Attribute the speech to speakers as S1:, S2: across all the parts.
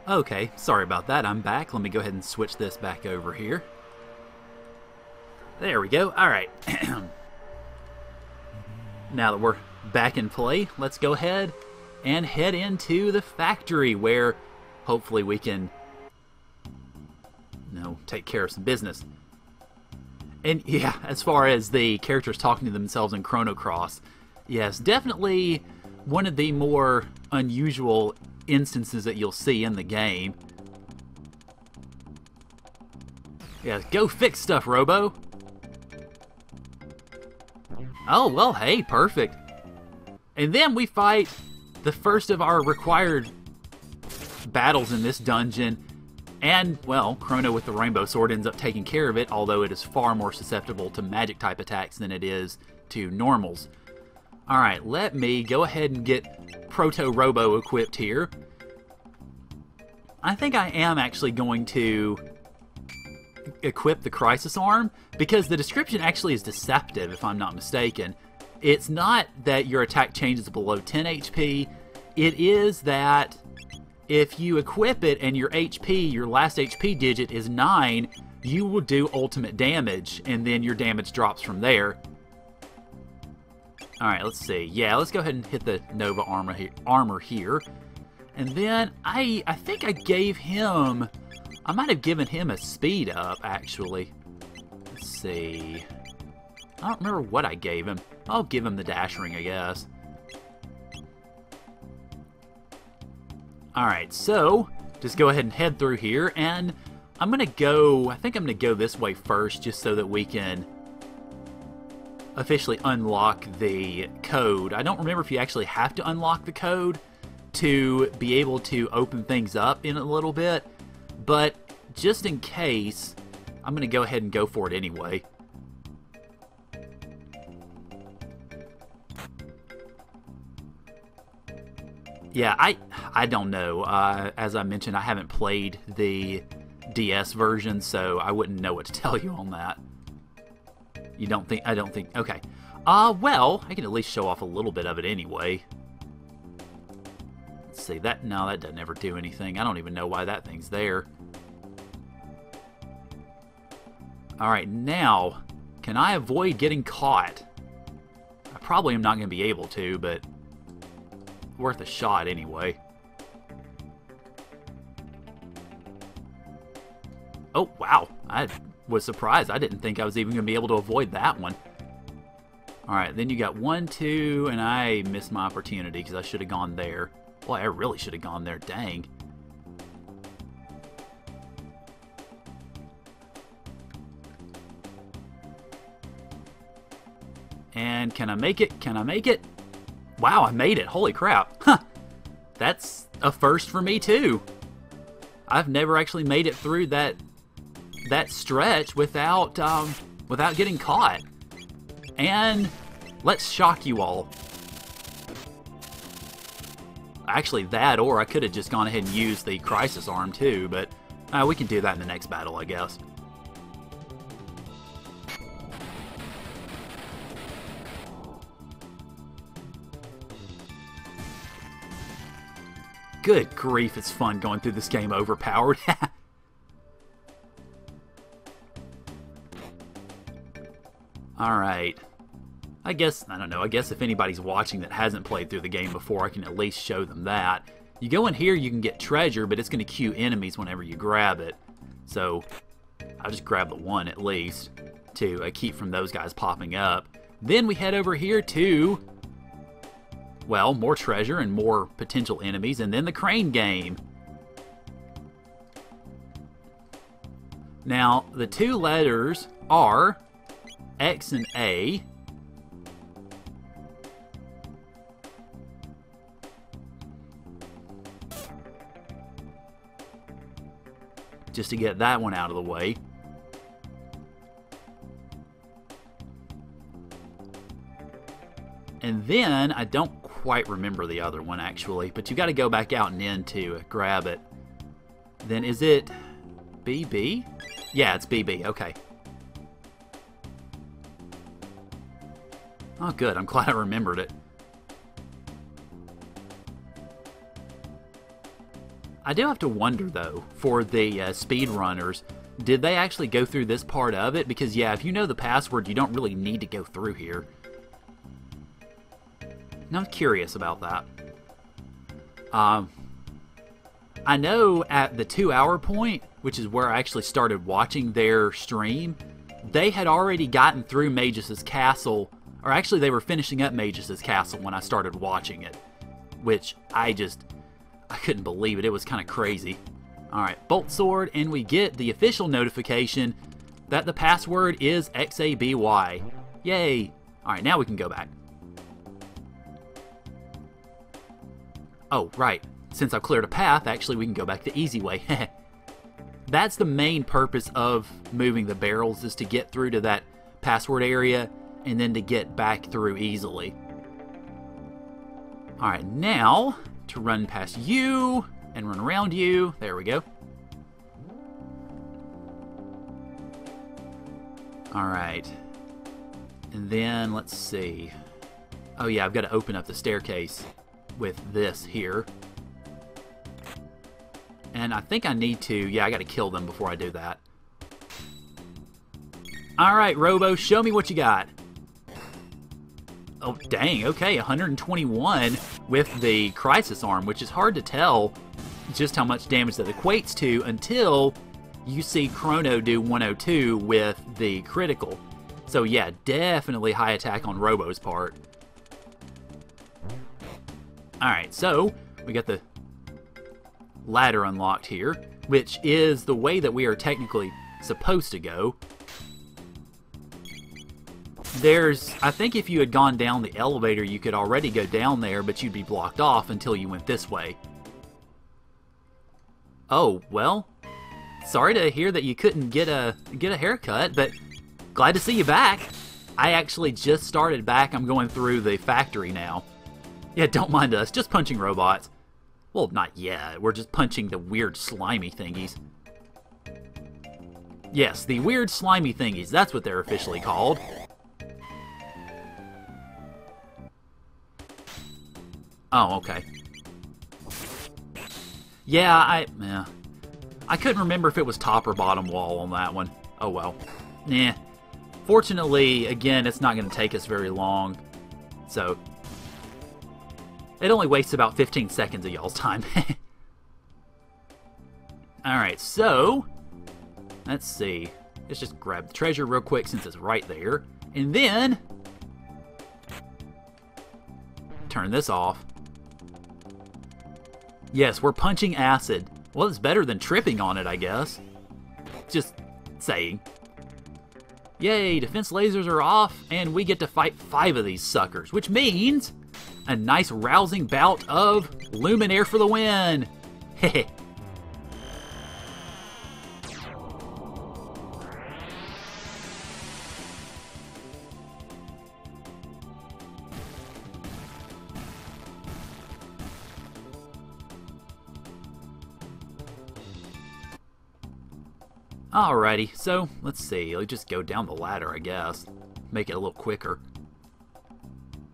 S1: Okay, sorry about that. I'm back. Let me go ahead and switch this back over here. There we go. All right. Now that we're back in play, let's go ahead and head into the factory where hopefully we can, take care of some business. And yeah, as far as the characters talking to themselves in Chrono Cross, yes, definitely one of the more unusual instances that you'll see in the game. Yeah, go fix stuff, Robo. Oh, well, hey, perfect. And then we fight the first of our required battles in this dungeon. And, well, Chrono with the Rainbow Sword ends up taking care of it, although it is far more susceptible to magic-type attacks than it is to normals. Alright, let me go ahead and get Proto-Robo equipped here. I think I am actually going to equip the Crisis Arm, because the description actually is deceptive, if I'm not mistaken. It's not that your attack changes below 10 HP, it is that if you equip it and your HP, your last HP digit is 9, you will do ultimate damage, and then your damage drops from there. Alright, let's see. Yeah, let's go ahead and hit the Nova armor here. And then, I think I gave him... I might have given him a speed up, actually. Let's see. I don't remember what I gave him. I'll give him the dash ring, I guess. Alright, so just go ahead and head through here, and I'm going to go, I think I'm going to go this way first, just so that we can officially unlock the code. I don't remember if you actually have to unlock the code to be able to open things up in a little bit, but just in case, I'm going to go ahead and go for it anyway. Yeah, I don't know. As I mentioned, I haven't played the DS version, so I wouldn't know what to tell you on that. You don't think? I don't think. Okay. Well, I can at least show off a little bit of it anyway. Let's see. No, that doesn't ever do anything. I don't even know why that thing's there. Alright, now, can I avoid getting caught? I probably am not going to be able to, but worth a shot anyway. Oh, wow. I was surprised. I didn't think I was even going to be able to avoid that one. Alright, then you got 1, 2, and I missed my opportunity because I should have gone there. Boy, I really should have gone there. Dang. And can I make it? Can I make it? Wow, I made it. Holy crap. Huh. That's a first for me, too. I've never actually made it through that stretch without getting caught. And let's shock you all. Actually, that, or I could have just gone ahead and used the Crisis Arm, too, but we can do that in the next battle, I guess. Good grief, it's fun going through this game overpowered. Alright. I don't know, I guess if anybody's watching that hasn't played through the game before, I can at least show them that. You go in here, you can get treasure, but it's going to queue enemies whenever you grab it. So, I'll just grab the one at least to keep from those guys popping up. Then we head over here to... well, more treasure and more potential enemies, and then the crane game. Now, the two letters are X and A. Just to get that one out of the way. And then, I don't quite remember the other one actually, but you got to go back out and in to grab it. Then is it BB? Yeah, it's BB. Okay. Oh, good. I'm glad I remembered it. I do have to wonder, though, for the speedrunners, did they actually go through this part of it? Because, yeah, if you know the password, you don't really need to go through here. And I'm curious about that. I know at the 2-hour point, which is where I actually started watching their stream, they had already gotten through Magus's castle, or actually they were finishing up Magus's castle when I started watching it, which I couldn't believe it. It was kind of crazy. Alright, Bolt Sword, and we get the official notification that the password is XABY. Yay! Alright, now we can go back. Oh, right. Since I've cleared a path, actually we can go back the easy way. That's the main purpose of moving the barrels, is to get through to that password area and then to get back through easily. Alright, now to run past you and run around you. There we go. Alright. And then, let's see. Oh yeah, I've got to open up the staircase with this here. And I think I need to... Yeah, I got to kill them before I do that. Alright, Robo, show me what you got. Oh, dang, okay, 121 with the Crisis Arm, which is hard to tell just how much damage that equates to until you see Chrono do 102 with the critical. So yeah, definitely high attack on Robo's part. Alright, so we got the ladder unlocked here, which is the way that we are technically supposed to go. I think if you had gone down the elevator, you could already go down there, but you'd be blocked off until you went this way. Oh, well, sorry to hear that you couldn't get a haircut, but glad to see you back. I actually just started back. I'm going through the factory now. Yeah, don't mind us, just punching robots. Well, not yet. We're just punching the weird slimy thingies. Yes, the weird slimy thingies. That's what they're officially called. Oh, okay. Yeah, I couldn't remember if it was top or bottom wall on that one. Oh well. Nah. Fortunately, again, it's not going to take us very long. So, it only wastes about 15 seconds of y'all's time. Alright, so, let's see. Let's just grab the treasure real quick since it's right there. And then, turn this off. Yes, we're punching acid. Well, it's better than tripping on it, I guess. Just saying. Yay, defense lasers are off, and we get to fight 5 of these suckers, which means a nice rousing bout of Luminaire for the win. Heh. Alrighty, so let's see. Let's just go down the ladder, I guess. Make it a little quicker.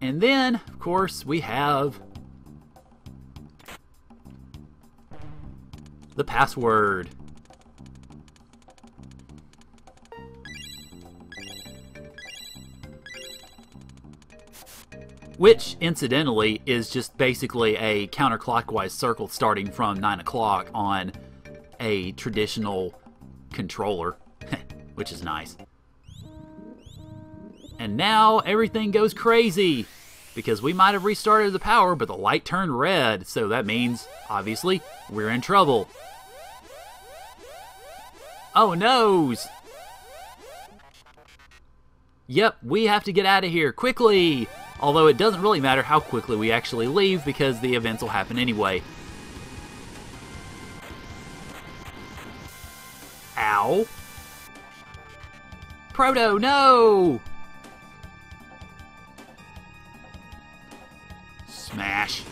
S1: And then, of course, we have the password. Which, incidentally, is just basically a counterclockwise circle starting from 9 o'clock on a traditional controller, which is nice. And now everything goes crazy because we might have restarted the power, but the light turned red, so that means, obviously, we're in trouble. Oh, noes! Yep, we have to get out of here quickly! Although it doesn't really matter how quickly we actually leave because the events will happen anyway. Ow. Proto, no! Smash.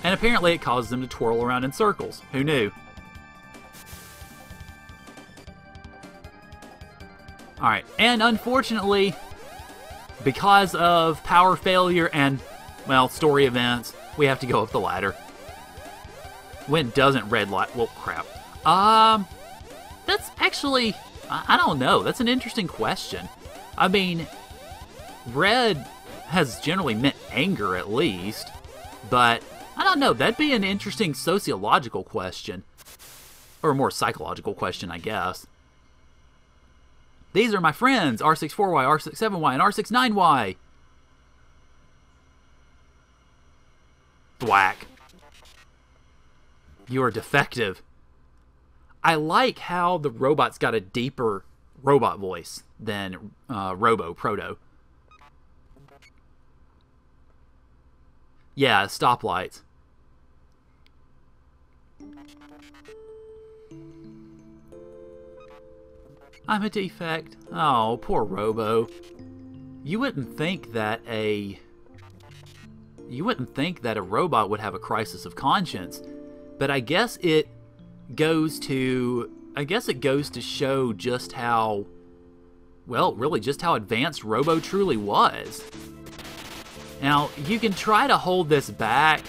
S1: And apparently it causes them to twirl around in circles. Who knew? Alright, and unfortunately, because of power failure and, well, story events, we have to go up the ladder. When doesn't red light? Well, crap. That's actually, I don't know. That's an interesting question. I mean, red has generally meant anger at least, but I don't know. That'd be an interesting sociological question. Or a more psychological question, I guess. These are my friends, R64Y, R67Y, and R69Y. Thwack. You are defective. I like how the robot's got a deeper robot voice than Proto. Yeah, stoplights. I'm a defect. Oh, poor Robo. You wouldn't think that a robot would have a crisis of conscience, but I guess it goes to show just how, well, really just how advanced Robo truly was. Now, you can try to hold this back,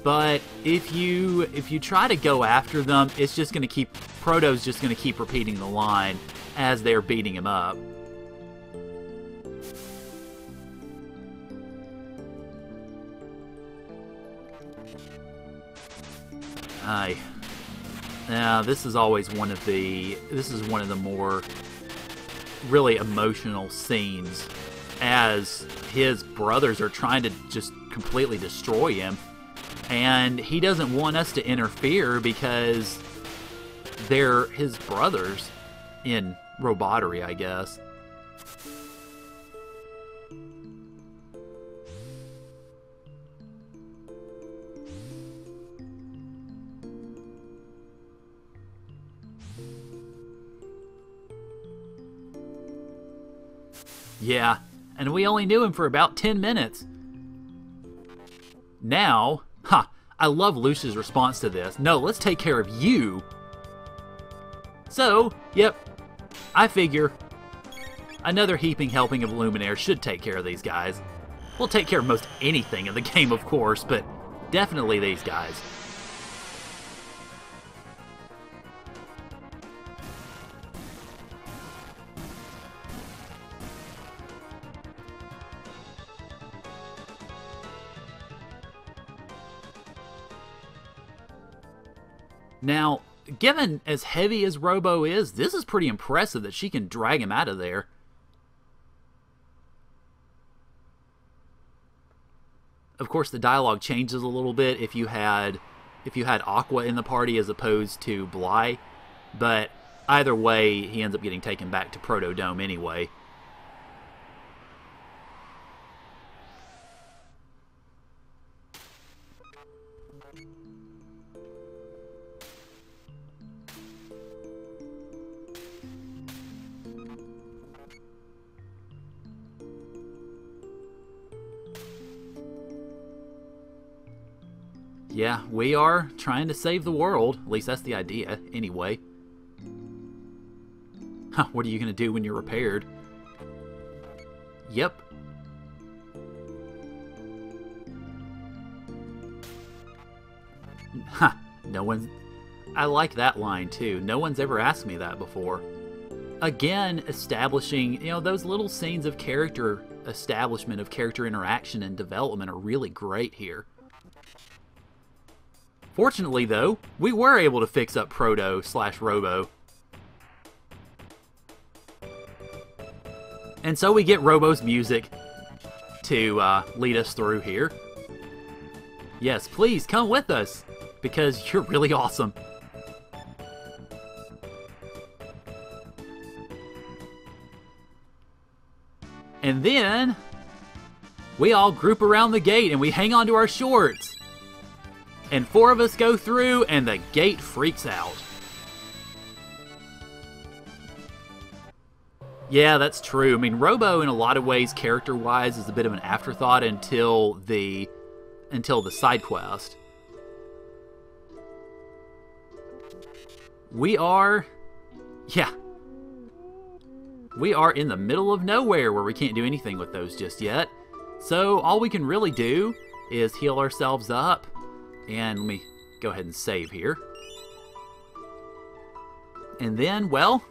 S1: but if you try to go after them, it's just going to keep, Proto's just going to keep repeating the line as they're beating him up. Now, this is always one of the more really emotional scenes, as his brothers are trying to just completely destroy him, and he doesn't want us to interfere because they're his brothers in robotery, I guess. Yeah, and we only knew him for about 10 minutes. Now, I love Lucia's response to this. No, let's take care of you. So, yep, I figure another heaping helping of Luminaire should take care of these guys. We'll take care of most anything in the game, of course, but definitely these guys. Now, given as heavy as Robo is, this is pretty impressive that she can drag him out of there. Of course, the dialogue changes a little bit if you had Aqua in the party as opposed to Bly, but either way, he ends up getting taken back to Proto Dome anyway. Yeah, we are trying to save the world. At least that's the idea, anyway. What are you going to do when you're repaired? Yep. No one... I like that line, too. No one's ever asked me that before. Again, establishing, those little scenes of character establishment, of character interaction and development are really great here. Fortunately, though, we were able to fix up Proto/Robo. And so we get Robo's music to lead us through here. Yes, please come with us, because you're really awesome. And then we all group around the gate and we hang on to our shorts. And 4 of us go through, and the gate freaks out. Yeah, that's true. I mean, Robo, in a lot of ways, character-wise, is a bit of an afterthought until the side quest. We are in the middle of nowhere where we can't do anything with those just yet. So all we can really do is heal ourselves up. And let me go ahead and save here. And then, well,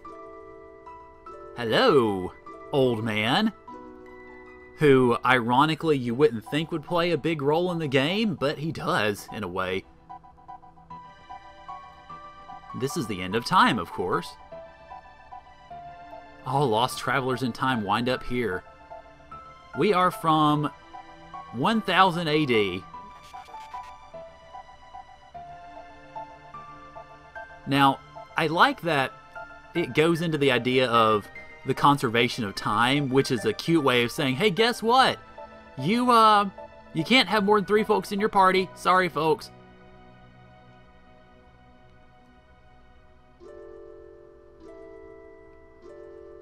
S1: hello, old man, who, ironically, you wouldn't think would play a big role in the game, but he does, in a way. This is the end of time, of course. All lost travelers in time wind up here. We are from 1000 AD. Now, I like that it goes into the idea of the conservation of time, which is a cute way of saying, hey, guess what? You can't have more than 3 folks in your party. Sorry, folks.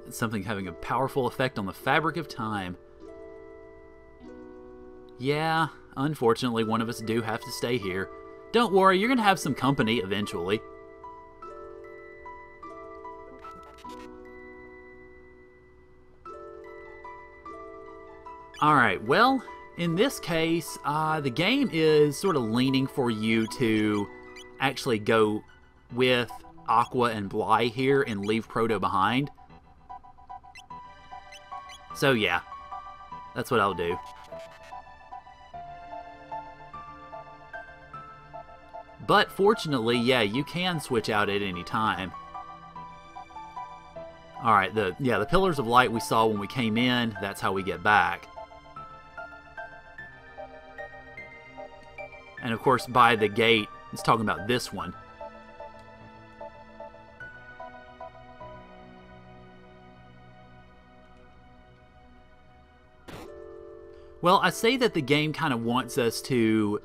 S1: It's something having a powerful effect on the fabric of time. Yeah, unfortunately, one of us do have to stay here. Don't worry, you're going to have some company eventually. Alright, well, in this case, the game is sort of leaning for you to actually go with Aqua and Bly here and leave Proto behind. So yeah, that's what I'll do. But fortunately, yeah, you can switch out at any time. Alright, the Pillars of Light we saw when we came in, that's how we get back. And of course, by the gate, it's talking about this one. Well, I say that the game kind of wants us to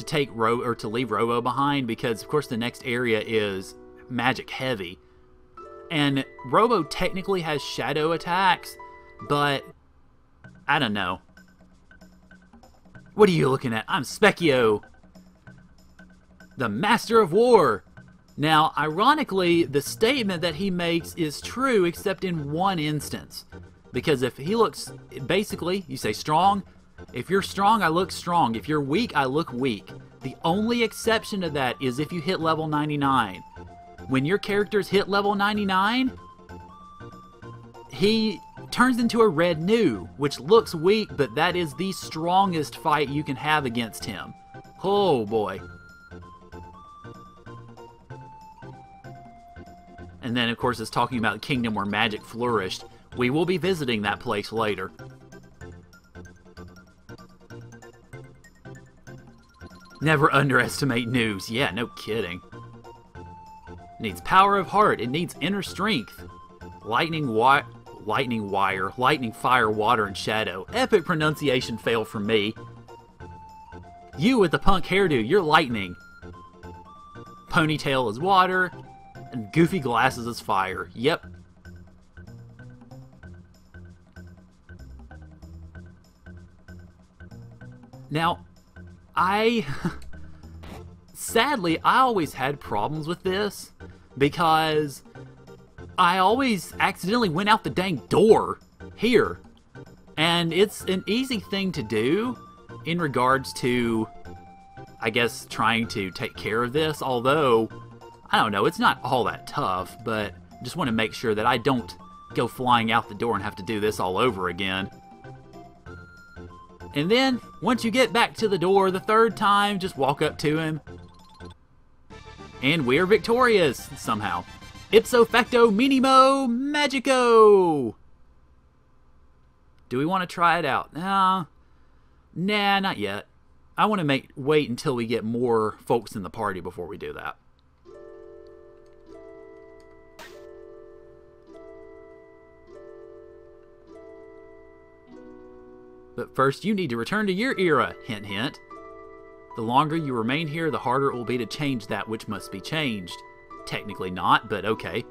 S1: leave Robo behind because, of course, the next area is magic heavy, and Robo technically has shadow attacks, but I don't know. What are you looking at? I'm Specchio, the Master of War. Now, ironically, the statement that he makes is true, except in one instance, because if he looks, basically, you say strong. If you're strong, I look strong. If you're weak, I look weak. The only exception to that is if you hit level 99. When your characters hit level 99, he turns into a red new, which looks weak, but that is the strongest fight you can have against him. Oh boy. And then, of course, it's talking about Kingdom where magic flourished. We will be visiting that place later. Never underestimate news. Yeah, no kidding. It needs power of heart. It needs inner strength. Lightning wire, lightning, fire, water, and shadow. Epic pronunciation fail from me. You with the punk hairdo, you're lightning. Ponytail is water, and goofy glasses is fire. Yep. Now, sadly, I always had problems with this because I always accidentally went out the dang door here. And it's an easy thing to do in regards to, I guess, trying to take care of this, although, I don't know, it's not all that tough, but I just want to make sure that I don't go flying out the door and have to do this all over again. And then, once you get back to the door the 3rd time, just walk up to him. And we're victorious, somehow. Ipso facto minimo magico! Do we want to try it out? Nah, not yet. I want to wait until we get more folks in the party before we do that. But first, you need to return to your era, hint hint. The longer you remain here, the harder it will be to change that which must be changed. Technically not, but okay.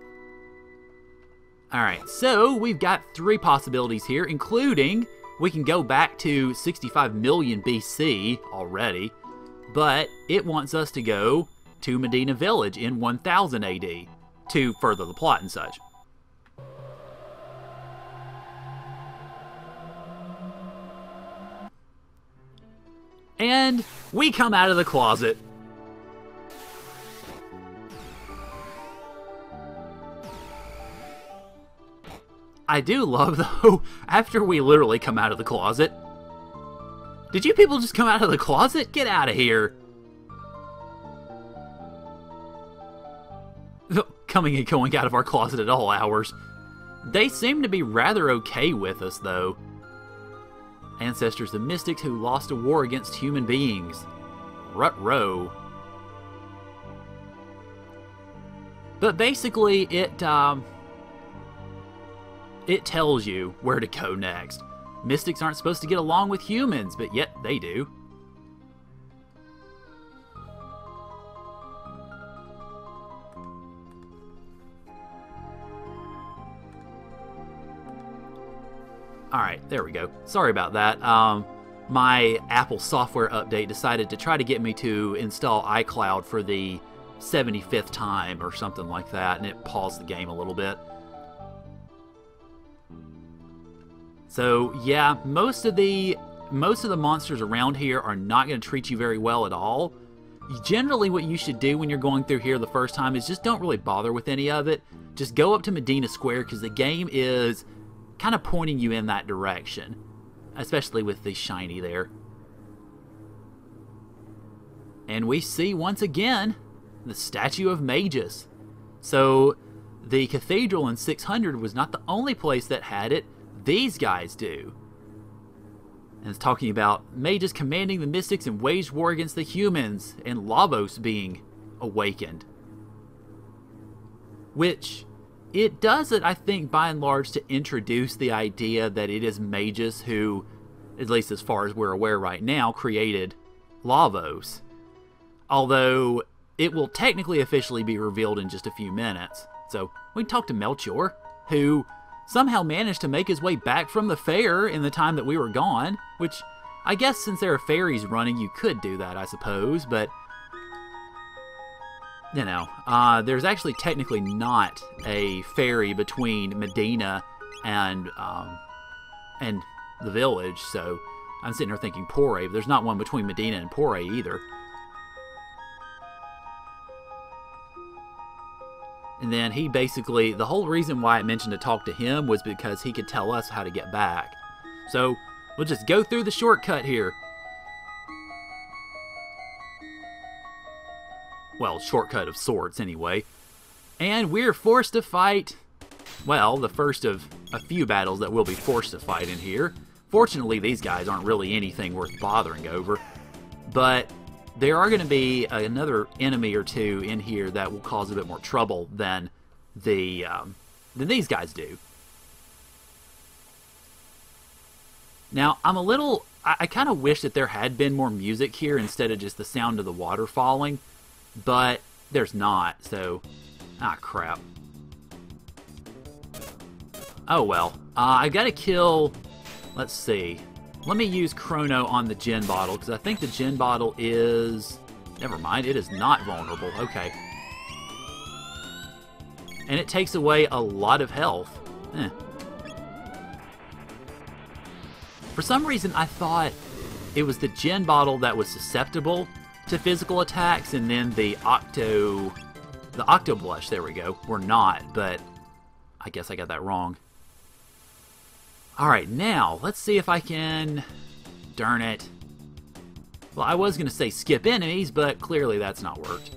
S1: Alright, so we've got 3 possibilities here, including we can go back to 65 million BC already, but it wants us to go to Medina Village in 1000 AD to further the plot and such. And we come out of the closet. I do love, though, after we literally come out of the closet. Did you people just come out of the closet? Get out of here. Coming and going out of our closet at all hours. They seem to be rather okay with us, though. Ancestors of mystics who lost a war against human beings. Rut-row. But basically, it tells you where to go next. Mystics aren't supposed to get along with humans, but yet they do. Alright, there we go. Sorry about that. My Apple software update decided to try to get me to install iCloud for the 75th time or something like that, and it paused the game a little bit. So yeah, most of the monsters around here are not going to treat you very well at all. Generally, what you should do when you're going through here the first time is just don't really bother with any of it. Just go up to Medina Square, because the game is kind of pointing you in that direction, especially with the shiny there. And we see once again the statue of Magus. So the cathedral in 600 was not the only place that had it. These guys do. And it's talking about Magus commanding the mystics and waged war against the humans, and Lavos being awakened. Which, it does it, I think, by and large, to introduce the idea that it is Magus who, at least as far as we're aware right now, created Lavos. Although, it will technically officially be revealed in just a few minutes. So, we talked to Melchior, who somehow managed to make his way back from the fair in the time that we were gone, which, I guess since there are ferries running, you could do that, I suppose, but you know, there's actually technically not a ferry between Medina and the village, so I'm sitting here thinking Poré, but there's not one between Medina and Poré either. And then he basically, the whole reason why I mentioned to talk to him was because he could tell us how to get back. So, we'll just go through the shortcut here. Well, shortcut of sorts, anyway. And we're forced to fight, well, the first of a few battles that we'll be forced to fight in here. Fortunately, these guys aren't really anything worth bothering over. But there are going to be another enemy or two in here that will cause a bit more trouble than these guys do. Now, I kind of wish that there had been more music here instead of just the sound of the water falling. But there's not, so crap. Oh well. I gotta kill, let's see. Let me use Chrono on the gin bottle, because I think the gin bottle is, never mind, it is not vulnerable. Okay. And it takes away a lot of health. For some reason, I thought it was the gin bottle that was susceptible to physical attacks, and then the Octo Blush, there we go, were not, but I guess I got that wrong. Alright, now, let's see if I can, darn it. Well, I was going to say skip enemies, but clearly that's not worked.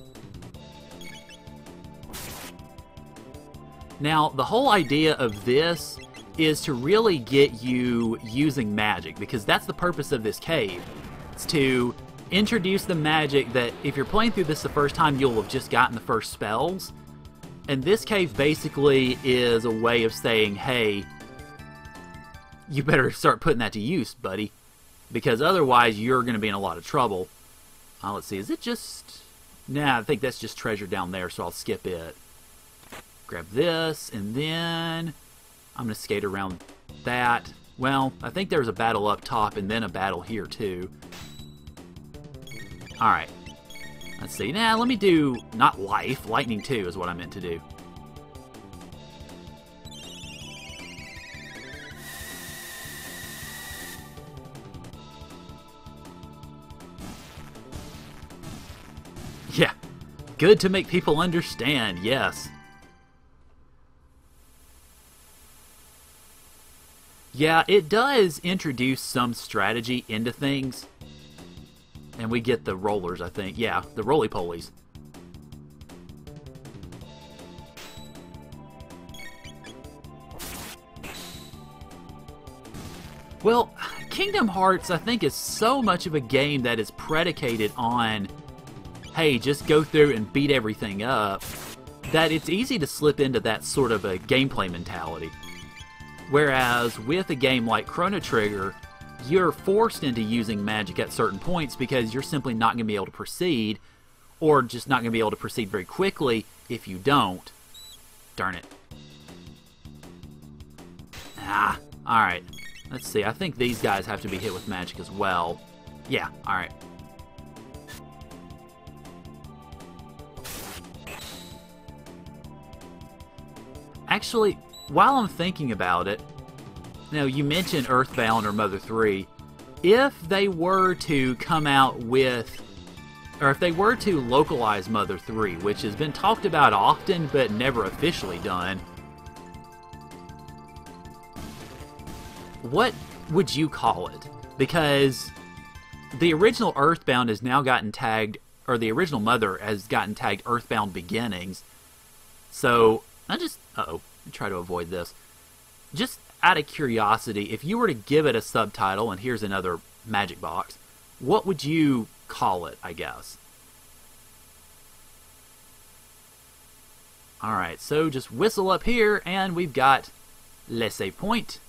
S1: Now, the whole idea of this is to really get you using magic, because that's the purpose of this cave. It's to introduce the magic that if you're playing through this the first time, you'll have just gotten the first spells. And this cave basically is a way of saying, hey, you better start putting that to use, buddy. Because otherwise, you're going to be in a lot of trouble. Let's see, is it just... Nah, I think that's just treasure down there, so I'll skip it. Grab this, and then I'm going to skate around that. Well, I think there's a battle up top, and then a battle here, too. Alright. Let's see. Nah, let me do... Not life. Lightning 2 is what I meant to do. Yeah. Good to make people understand, yes. Yeah, it does introduce some strategy into things. And we get the rollers, I think. Yeah, the roly-polies. Well, Kingdom Hearts, I think, is so much of a game that is predicated on, hey, just go through and beat everything up, that it's easy to slip into that sort of a gameplay mentality. Whereas with a game like Chrono Trigger, you're forced into using magic at certain points because you're simply not going to be able to proceed, or just not going to be able to proceed very quickly if you don't. Darn it. Ah, alright. Let's see, I think these guys have to be hit with magic as well. Yeah, alright. Actually, while I'm thinking about it, now you mentioned Earthbound or Mother 3. If they were to come out with, or if they were to localize Mother 3, which has been talked about often but never officially done, what would you call it? Because the original Earthbound has now gotten tagged, or the original Mother has gotten tagged Earthbound Beginnings. So, try to avoid this. Just out of curiosity, if you were to give it a subtitle, and here's another magic box, what would you call it, I guess? Alright, so just whistle up here, and we've got Laissez Point.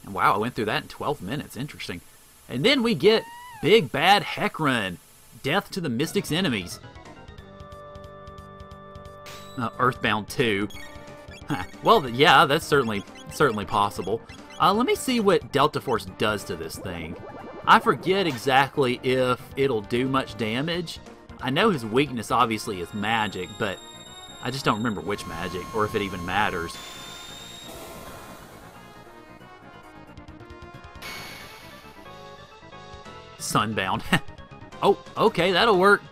S1: And wow, I went through that in 12 minutes. Interesting. And then we get Big Bad Heckran. Death to the Mystic's enemies. Earthbound 2. Well, yeah, that's certainly possible. Let me see what Delta Force does to this thing. I forget exactly if it'll do much damage. I know his weakness obviously is magic, but I just don't remember which magic, or if it even matters. Sunbound. Oh, okay, that'll work.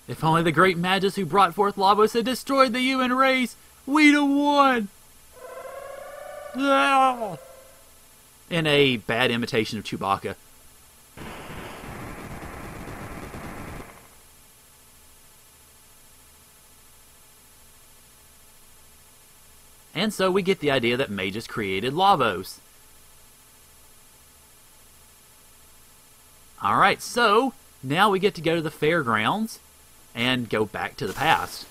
S1: If only the great Magus who brought forth Lavos had destroyed the human race, we'd have won! Ah! In a bad imitation of Chewbacca. And so we get the idea that Magus created Lavos. Alright, so now we get to go to the fairgrounds and go back to the past.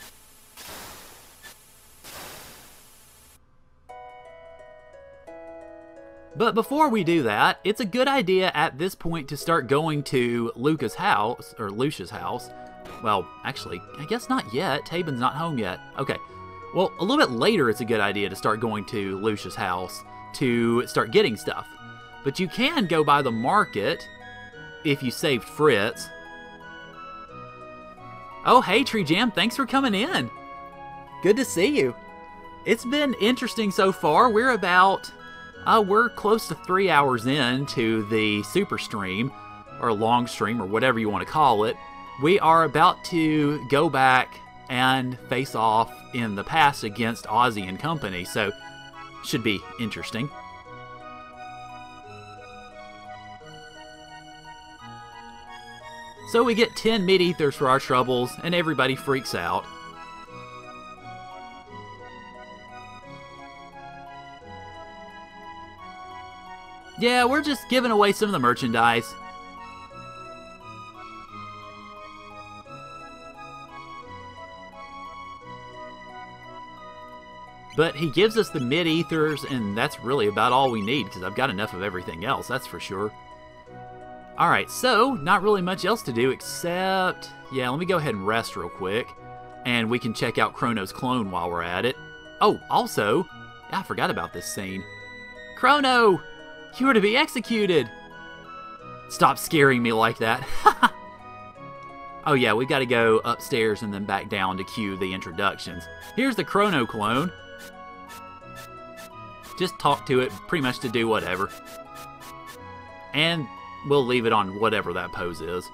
S1: But before we do that, it's a good idea at this point to start going to Luca's house, or Lucia's house. Well, actually, I guess not yet. Tabin's not home yet. Okay. Well, a little bit later it's a good idea to start going to Lucia's house to start getting stuff. But you can go by the market if you saved Fritz. Oh, hey, Tree Jam, thanks for coming in. Good to see you. It's been interesting so far. We're close to 3 hours into the Super Stream, or Long Stream, or whatever you want to call it. We are about to go back and face off in the past against Ozzy and company, so should be interesting. So we get 10 mid-ethers for our troubles, and everybody freaks out. Yeah, we're just giving away some of the merchandise. But he gives us the mid-ethers, and that's really about all we need, because I've got enough of everything else, that's for sure. Alright, so, not really much else to do except... Yeah, let me go ahead and rest real quick. And we can check out Chrono's clone while we're at it. Oh, also, I forgot about this scene. Chrono! You were to be executed! Stop scaring me like that. Oh yeah, we gotta go upstairs and then back down to cue the introductions. Here's the Chrono clone. Just talk to it pretty much to do whatever. And we'll leave it on whatever that pose is.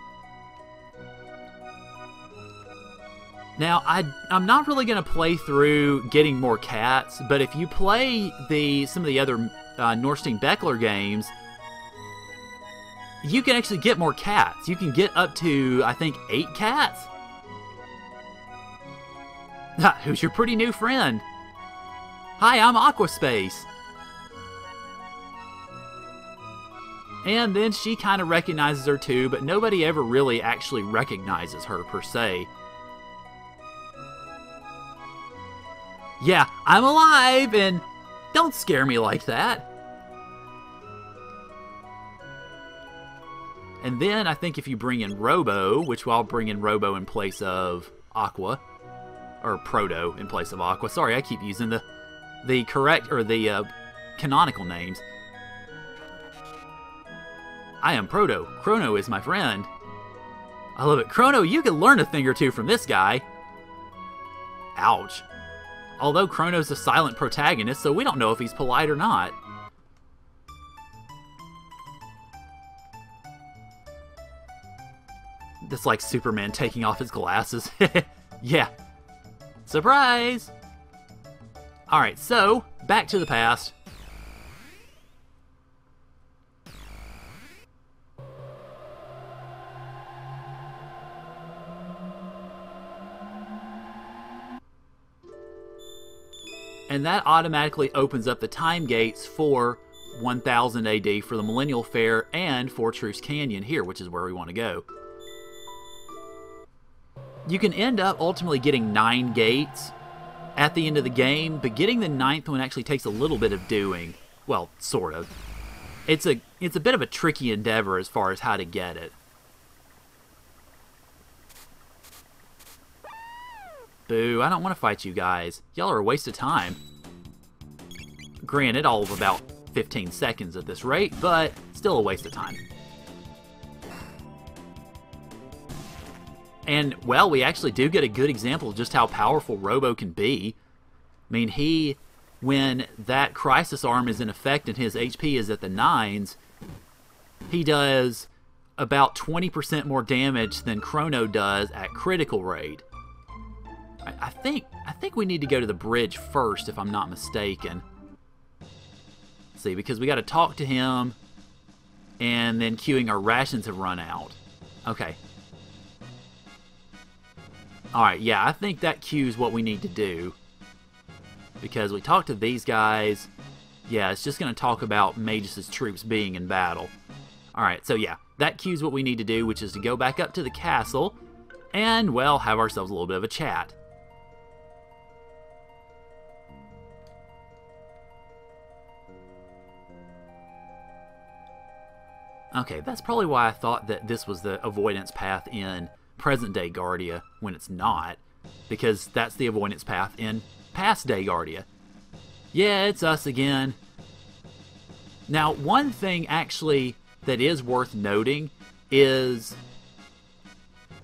S1: Now, I'm not really going to play through getting more cats, but if you play some of the other Nordstein Beckler games, you can actually get more cats. You can get up to, I think, 8 cats. Who's your pretty new friend? Hi, I'm Aquaspace. And then she kind of recognizes her too, but nobody ever really actually recognizes her per se. Yeah, I'm alive, and don't scare me like that. And then I think if you bring in Robo, which I'll bring in Robo in place of Aqua, or Proto in place of Aqua. Sorry, I keep using the correct, or the canonical names. I am Proto. Chrono is my friend. I love it. Chrono, you can learn a thing or two from this guy. Ouch. Although Chrono's a silent protagonist, so we don't know if he's polite or not. That's like Superman taking off his glasses. Yeah. Surprise! Alright, so, back to the past. And that automatically opens up the time gates for 1000 AD for the Millennial Fair and for Truce Canyon here, which is where we want to go. You can end up ultimately getting 9 gates at the end of the game, but getting the 9th one actually takes a little bit of doing. Well, sort of. It's a bit of a tricky endeavor as far as how to get it. Boo, I don't want to fight you guys. Y'all are a waste of time. Granted, all of about 15 seconds at this rate, but still a waste of time. And, well, we actually do get a good example of just how powerful Robo can be. I mean, when that Crisis Arm is in effect and his HP is at the 9s, he does about 20% more damage than Chrono does at critical rate. I think we need to go to the bridge first, if I'm not mistaken. See, because we got to talk to him, and then queuing our rations have run out. Okay. Alright, yeah, I think that cues what we need to do. Because we talked to these guys. Yeah, it's just going to talk about Magus' troops being in battle. Alright, so yeah, that cues what we need to do, which is to go back up to the castle, and, well, have ourselves a little bit of a chat. Okay, that's probably why I thought that this was the avoidance path in present-day Guardia, when it's not. Because that's the avoidance path in past-day Guardia. Yeah, it's us again. Now, one thing, actually, that is worth noting is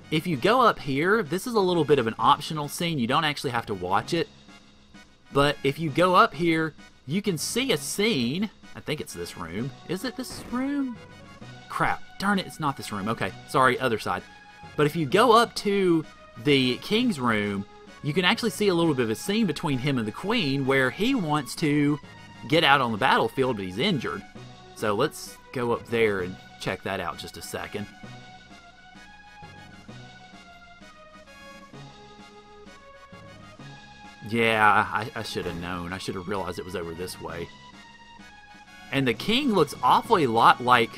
S1: if you go up here, this is a little bit of an optional scene. You don't actually have to watch it. But if you go up here, you can see a scene. I think it's this room. Is it this room? Crap. Darn it, it's not this room. Okay, sorry, other side. But if you go up to the king's room, you can actually see a little bit of a scene between him and the queen where he wants to get out on the battlefield, but he's injured. So let's go up there and check that out just a second. Yeah, I should have known. I should have realized it was over this way. And the king looks awfully lot like...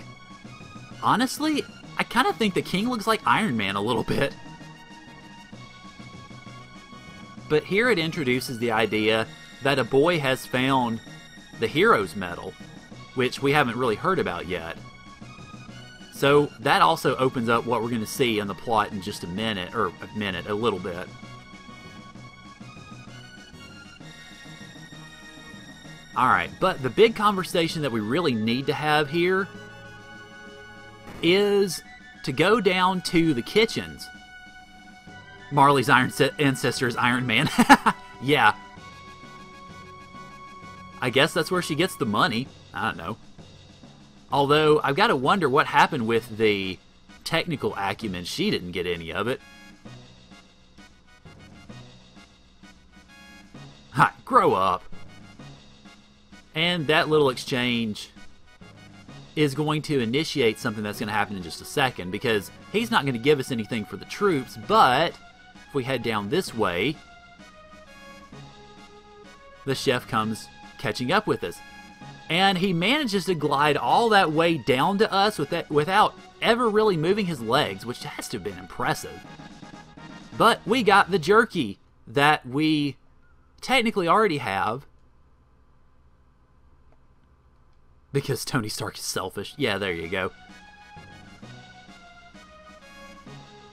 S1: Honestly, I kind of think the king looks like Iron Man a little bit. But here it introduces the idea that a boy has found the hero's medal, which we haven't really heard about yet. So that also opens up what we're going to see in the plot in just a little bit. Alright, but the big conversation that we really need to have here is to go down to the kitchens. Marley's ancestor is Iron Man. Yeah. I guess that's where she gets the money. I don't know. Although, I've got to wonder what happened with the technical acumen. She didn't get any of it. Hi, grow up. And that little exchange is going to initiate something that's going to happen in just a second, because he's not going to give us anything for the troops, but if we head down this way, the chef comes catching up with us. And he manages to glide all that way down to us without ever really moving his legs, which has to have been impressive. But we got the jerky that we technically already have, because Tony Stark is selfish. Yeah, there you go.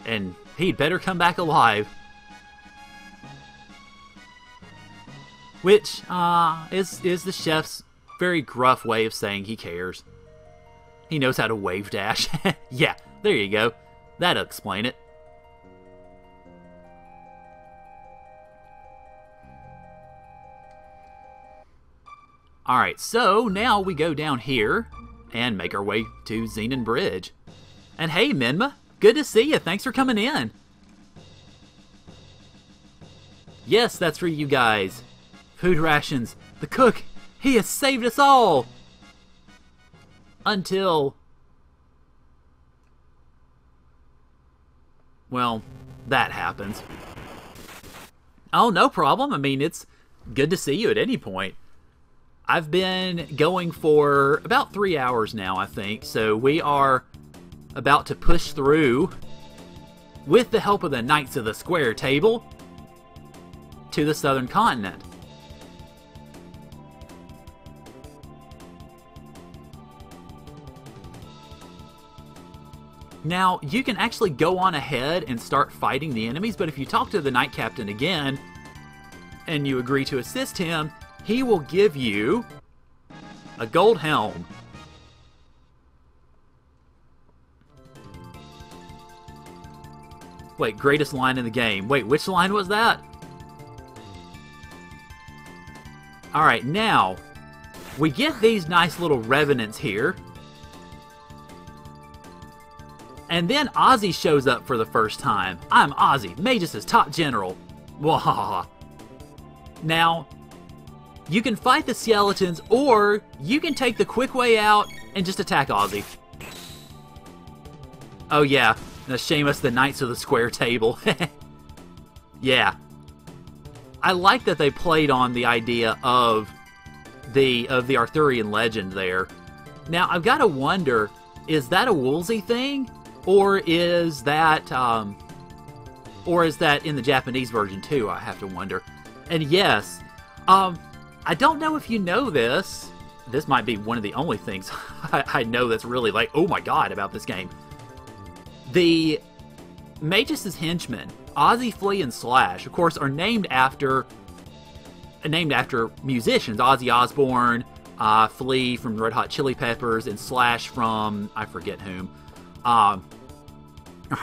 S1: And he'd better come back alive. Which is the chef's very gruff way of saying he cares. He knows how to wave dash. Yeah, there you go. That'll explain it. Alright, so now we go down here and make our way to Xenon Bridge. And hey, Minma, good to see you. Thanks for coming in. Yes, that's for you guys. Food rations. The cook, he has saved us all. Until, well, that happens. Oh, no problem. I mean, it's good to see you at any point. I've been going for about 3 hours now, I think, so we are about to push through, with the help of the Knights of the Square Table, to the southern continent. Now, you can actually go on ahead and start fighting the enemies, but if you talk to the Knight Captain again, and you agree to assist him, he will give you a gold helm. Wait, greatest line in the game. Wait, which line was that? Alright, now, we get these nice little revenants here. And then Ozzy shows up for the first time. I'm Ozzy, Magus' top general. Wahaha. Now, you can fight the skeletons, or you can take the quick way out and just attack Ozzy. Oh yeah, now Seamus, the Knights of the Square Table. Yeah. I like that they played on the idea of the Arthurian legend there. Now, I've got to wonder, is that a Woolsey thing? Or is that in the Japanese version too? I have to wonder. And yes, I don't know if you know this. This might be one of the only things I know that's really like, oh my god, about this game. The Magus' henchmen, Ozzy, Flea, and Slash, of course, are named after musicians. Ozzy Osbourne, Flea from Red Hot Chili Peppers, and Slash from I forget whom. I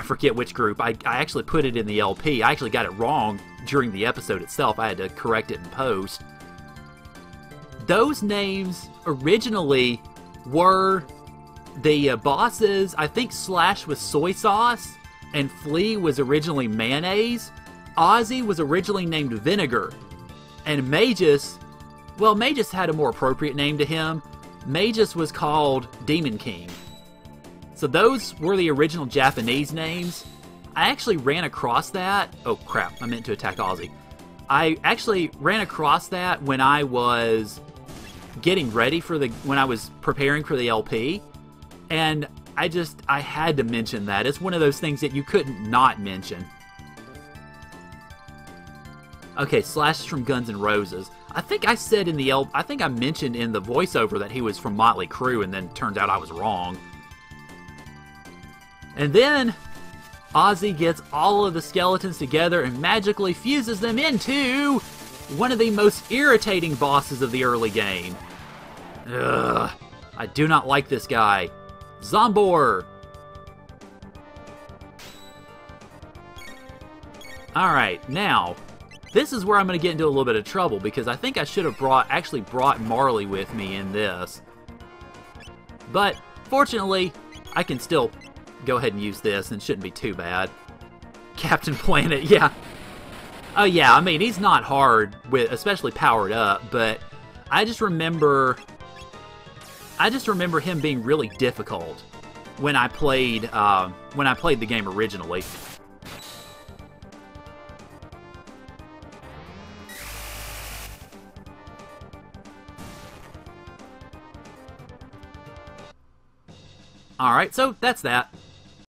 S1: forget which group. I actually put it in the LP. I actually got it wrong during the episode itself. I had to correct it in post. Those names originally were the bosses. I think Slash was soy sauce, and Flea was originally mayonnaise. Ozzy was originally named Vinegar, and Magus, well, Magus had a more appropriate name to him. Magus was called Demon King. So those were the original Japanese names. I actually ran across that. Oh crap, I meant to attack Ozzy. I actually ran across that when I was getting ready for when I was preparing for the LP. And I had to mention that. It's one of those things that you couldn't not mention. Okay, Slash is from Guns N' Roses. I think I said in the I think I mentioned in the voiceover that he was from Motley Crue, and then turned out I was wrong. And then Ozzy gets all of the skeletons together and magically fuses them into one of the most irritating bosses of the early game. Ugh, I do not like this guy. Zombor! Alright, now, this is where I'm going to get into a little bit of trouble, because I think I should have actually brought Marley with me in this. But, fortunately, I can still go ahead and use this, and it shouldn't be too bad. Captain Planet, yeah. Oh yeah, I mean, he's not hard, with especially powered up, but I just remember him being really difficult when I played the game originally. Alright, so that's that.